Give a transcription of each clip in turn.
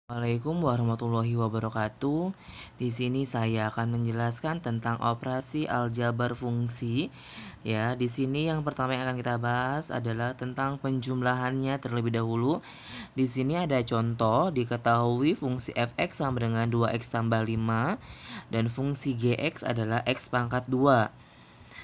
Assalamualaikum warahmatullahi wabarakatuh. Di sini saya akan menjelaskan tentang operasi aljabar fungsi. Ya, di sini yang pertama yang akan kita bahas adalah tentang penjumlahannya terlebih dahulu. Di sini ada contoh, diketahui fungsi fx sama dengan 2x tambah 5 dan fungsi gx adalah x pangkat 2.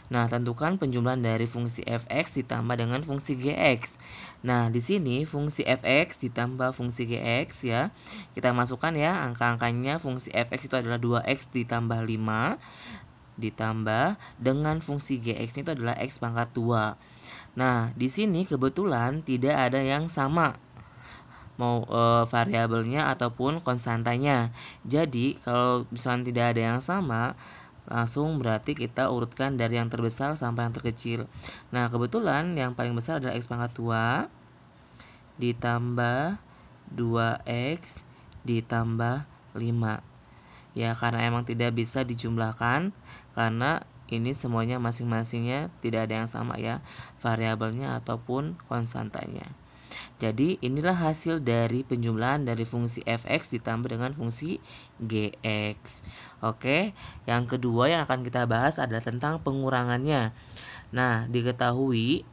Nah, tentukan penjumlahan dari fungsi fx ditambah dengan fungsi gx. Nah, di sini fungsi fx ditambah fungsi gx ya. Kita masukkan ya angka-angkanya. Fungsi fx itu adalah 2x ditambah 5 ditambah dengan fungsi gx itu adalah x pangkat 2. Nah, di sini kebetulan tidak ada yang sama mau variabelnya ataupun konstantanya. Jadi, kalau misalnya tidak ada yang sama, langsung berarti kita urutkan dari yang terbesar sampai yang terkecil. Nah, kebetulan yang paling besar adalah x pangkat 2 ditambah 2x ditambah 5. Ya, karena emang tidak bisa dijumlahkan karena ini semuanya masing-masingnya tidak ada yang sama ya, variabelnya ataupun konstantanya. Jadi inilah hasil dari penjumlahan dari fungsi fx ditambah dengan fungsi gx. Oke, yang kedua yang akan kita bahas adalah tentang pengurangannya. Nah, diketahui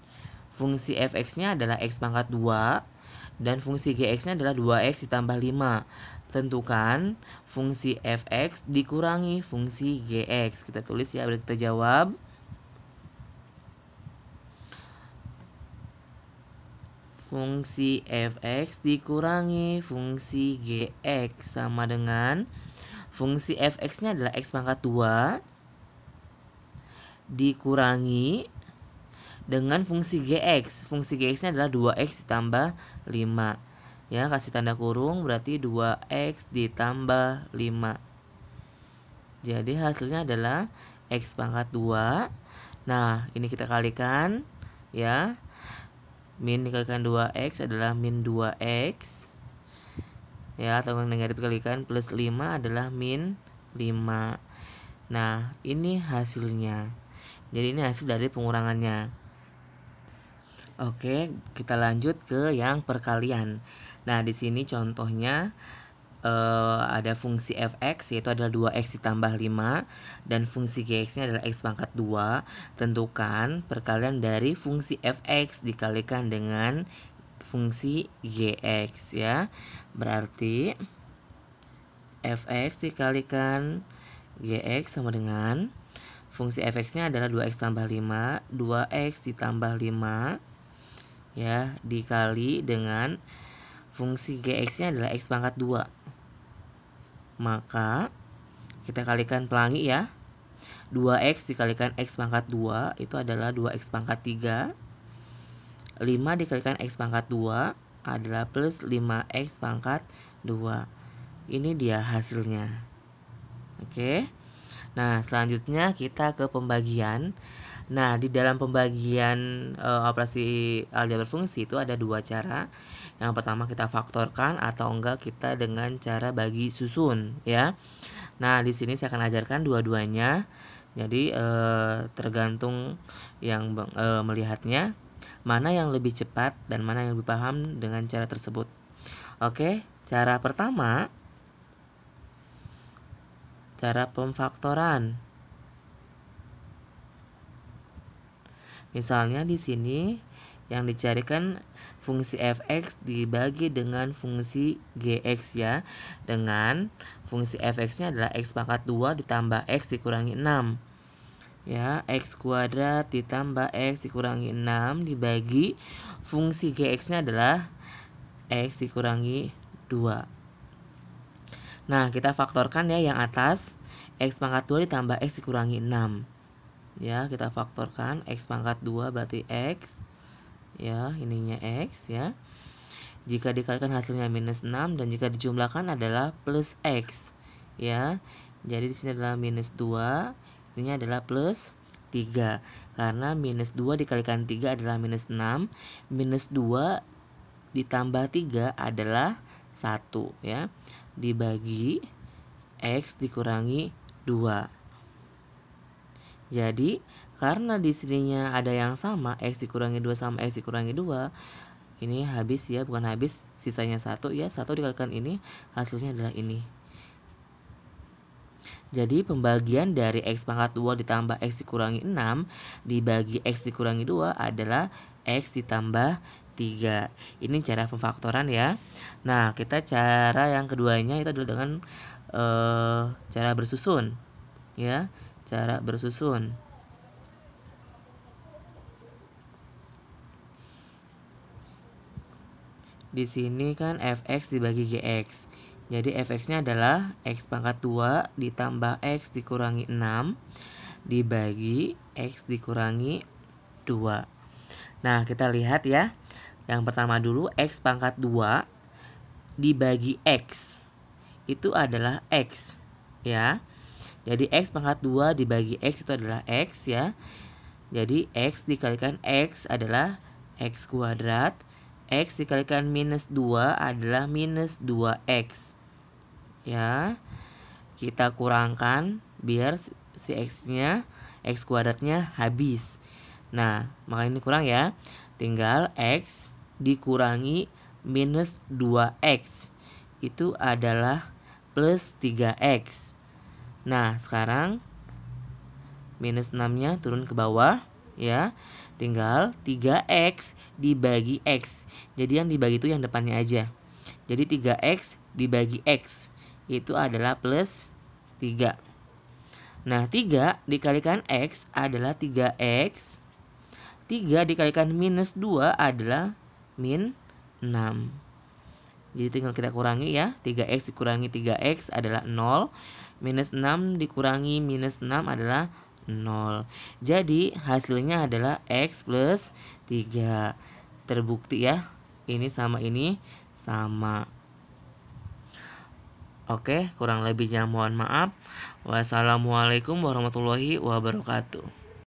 fungsi fx-nya adalah x pangkat 2 dan fungsi gx-nya adalah 2x ditambah 5. Tentukan fungsi fx dikurangi fungsi gx. Kita tulis ya, kita jawab. Fungsi fx dikurangi fungsi gx sama dengan fungsi fx-nya adalah x pangkat 2 dikurangi dengan fungsi gx. Fungsi gx-nya adalah 2x ditambah 5. Ya, kasih tanda kurung berarti 2x ditambah 5. Jadi hasilnya adalah x pangkat 2. Nah, ini kita kalikan ya. Min dikalikan 2x adalah min 2x. Ya, atau negatif kalikan plus 5 adalah min 5. Nah, ini hasilnya. Jadi ini hasil dari pengurangannya. Oke, kita lanjut ke yang perkalian. Nah, di sini contohnya ada fungsi fx yaitu adalah 2x ditambah 5 dan fungsi gx-nya adalah x pangkat 2. Tentukan perkalian dari fungsi fx dikalikan dengan fungsi gx ya. Berarti fx dikalikan gx sama dengan fungsi fx-nya adalah 2x tambah 5, 2x ditambah 5 ya, dikali dengan fungsi gx-nya adalah x pangkat 2. Maka kita kalikan pelangi ya. 2x dikalikan x pangkat 2 itu adalah 2x pangkat 3. 5 dikalikan x pangkat 2 adalah plus 5x pangkat 2. Ini dia hasilnya. Oke. Nah, selanjutnya kita ke pembagian. Nah, di dalam pembagian operasi aljabar fungsi itu ada dua cara. Yang pertama kita faktorkan atau enggak kita dengan cara bagi susun ya. Nah, di sini saya akan ajarkan dua-duanya. Jadi tergantung yang melihatnya mana yang lebih cepat dan mana yang lebih paham dengan cara tersebut. Oke, cara pertama, cara pemfaktoran. Misalnya di sini yang dicarikan fungsi fx dibagi dengan fungsi gx ya, dengan fungsi fx-nya adalah x pangkat 2 ditambah x dikurangi 6 ya, x kuadrat ditambah x dikurangi 6 dibagi fungsi gx-nya adalah x dikurangi 2. Nah, kita faktorkan ya yang atas, x pangkat 2 ditambah x dikurangi 6 ya, kita faktorkan x pangkat 2 berarti x ya, ininya x ya. Jika dikalikan hasilnya minus 6 dan jika dijumlahkan adalah plus x ya. Jadi di sini adalah minus 2, ininya adalah plus 3. Karena minus 2 dikalikan 3 adalah minus 6, minus 2 ditambah 3 adalah 1 ya. Dibagi x dikurangi 2. Jadi karena di sininya ada yang sama, x dikurangi 2 sama x dikurangi 2, Ini habis ya, bukan habis, sisanya 1 ya. 1 dikalikan ini, hasilnya adalah ini. Jadi pembagian dari X pangkat 2 ditambah X dikurangi 6 dibagi X dikurangi 2 adalah X ditambah 3. Ini cara pemfaktoran ya. Nah, kita cara yang keduanya itu adalah dengan cara bersusun ya. Cara bersusun. Di sini kan fx dibagi gx. Jadi fx-nya adalah x pangkat 2 ditambah x dikurangi 6 dibagi x dikurangi 2. Nah, kita lihat ya. Yang pertama dulu, x pangkat 2 dibagi x. Itu adalah x ya. Jadi x pangkat 2 dibagi x itu adalah x ya. Jadi x dikalikan x adalah x kuadrat. X dikalikan minus 2 adalah minus 2x ya. Kita kurangkan biar si x-nya, x kuadratnya habis. Nah, maka ini kurang ya. Tinggal x dikurangi minus 2x itu adalah plus 3x. Nah, sekarang minus 6-nya turun ke bawah ya. Tinggal 3x dibagi x. Jadi yang dibagi itu yang depannya aja. Jadi 3x dibagi x itu adalah plus 3. Nah, 3 dikalikan x adalah 3x. 3 dikalikan minus 2 adalah min 6. Jadi tinggal kita kurangi ya. 3x dikurangi 3x adalah 0. Minus 6 dikurangi minus 6 adalah 0. Jadi hasilnya adalah x plus 3. Terbukti ya. Ini sama ini sama. Oke, kurang lebihnya mohon maaf. Wassalamualaikum warahmatullahi wabarakatuh.